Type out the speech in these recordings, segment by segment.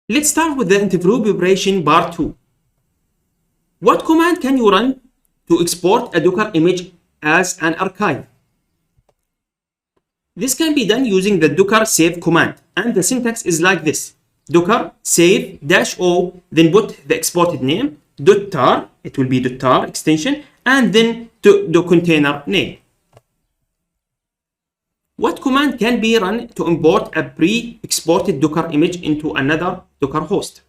Let's start with the interview preparation part 2. What command can you run to export a Docker image as an archive? This can be done using the docker save command, and the syntax is like this: docker save -o, then put the exported name, .tar, it will be .tar extension, and then the container name. What command can be run to import a pre-exported Docker image into another Docker host?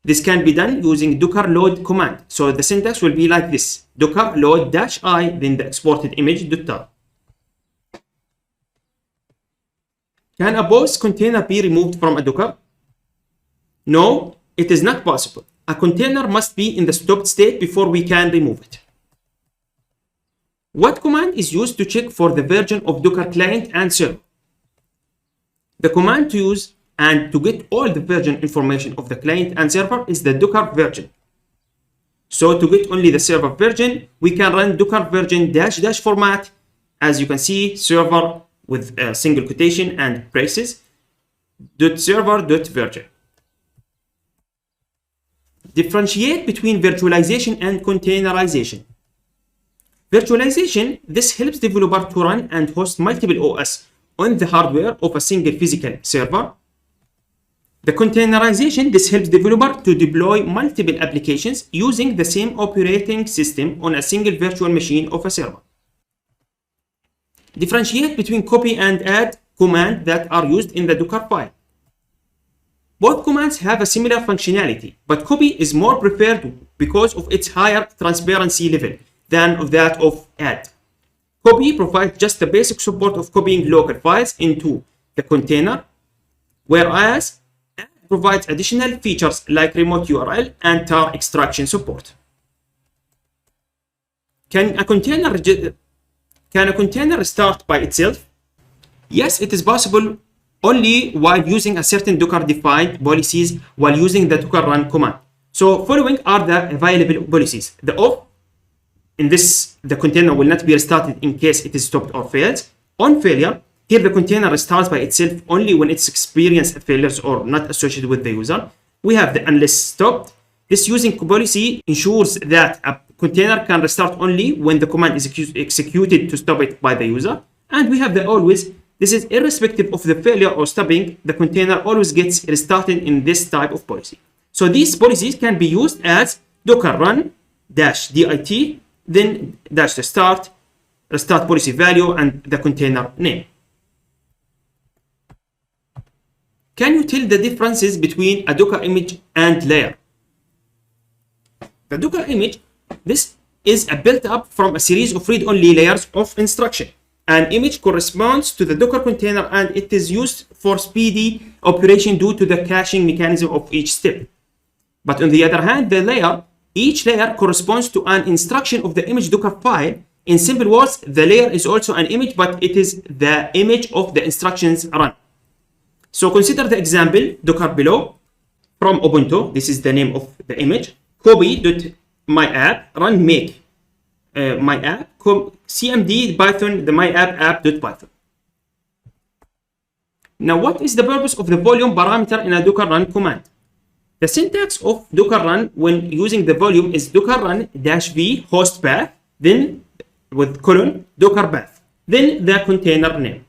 This can be done using docker load command. So the syntax will be like this: docker load -i, then the exported image .tar. Can a POS container be removed from a Docker? No, it is not possible. A container must be in the stopped state before we can remove it. What command is used to check for the version of Docker client and server? The command to use and to get all the version information of the client and server is the docker version. So to get only the server version, we can run docker version -- format. As you can see, server with a single quotation and braces, .server.version. Differentiate between virtualization and containerization. Virtualization, this helps developer to run and host multiple OS on the hardware of a single physical server. The containerization, this helps developer to deploy multiple applications using the same operating system on a single virtual machine of a server. Differentiate between copy and add command that are used in the Dockerfile. Both commands have a similar functionality, but copy is more preferred because of its higher transparency level than of that of add. Copy provides just the basic support of copying local files into the container, whereas add provides additional features like remote URL and tar extraction support. Can a container start by itself? Yes, it is possible only while using a certain Docker-defined policies while using the docker run command. So following are the available policies. The off, in this, the container will not be restarted in case it is stopped or fails. On failure, here the container restarts by itself only when it's experienced failures or not associated with the user. We have the unless stopped. This using policy ensures that a container can restart only when the command is executed to stop it by the user. And we have the always. This is irrespective of the failure or stopping, the container always gets restarted in this type of policy. So these policies can be used as docker run -dit, then restart policy value, and the container name. Can you tell the differences between a Docker image and layer? The Docker image, this is built up from a series of read-only layers of instruction. An image corresponds to the Docker container and it is used for speedy operation due to the caching mechanism of each step. But on the other hand, the layer, each layer corresponds to an instruction of the image Docker file. In simple words, the layer is also an image, but it is the image of the instructions run. So consider the example Docker below from Ubuntu. This is the name of the image. Copy.myapp run make my app cmd python the my app.python. Now, what is the purpose of the volume parameter in a docker run command? The syntax of docker run when using the volume is docker run -v host path, then with colon docker path, then the container name.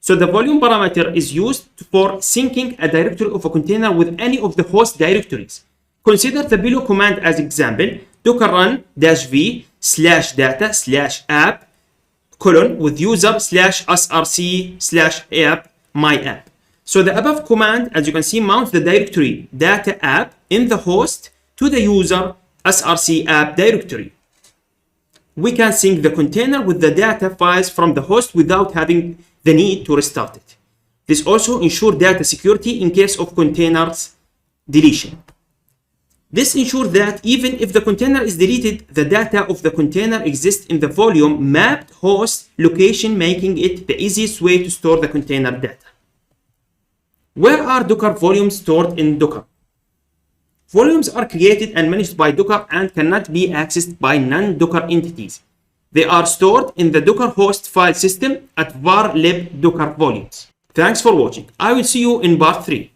So the volume parameter is used for syncing a directory of a container with any of the host directories. Consider the below command as example: docker run -v /data/app colon with user /src/app my app. So the above command, as you can see, mounts the directory data app in the host to the user src app directory. We can sync the container with the data files from the host without having the need to restart it. This also ensures data security in case of containers deletion. This ensures that even if the container is deleted, the data of the container exists in the volume mapped host location, making it the easiest way to store the container data. Where are Docker volumes stored in Docker? Volumes are created and managed by Docker and cannot be accessed by non-Docker entities. They are stored in the Docker host file system at var lib docker volumes. Thanks for watching. I will see you in part 3.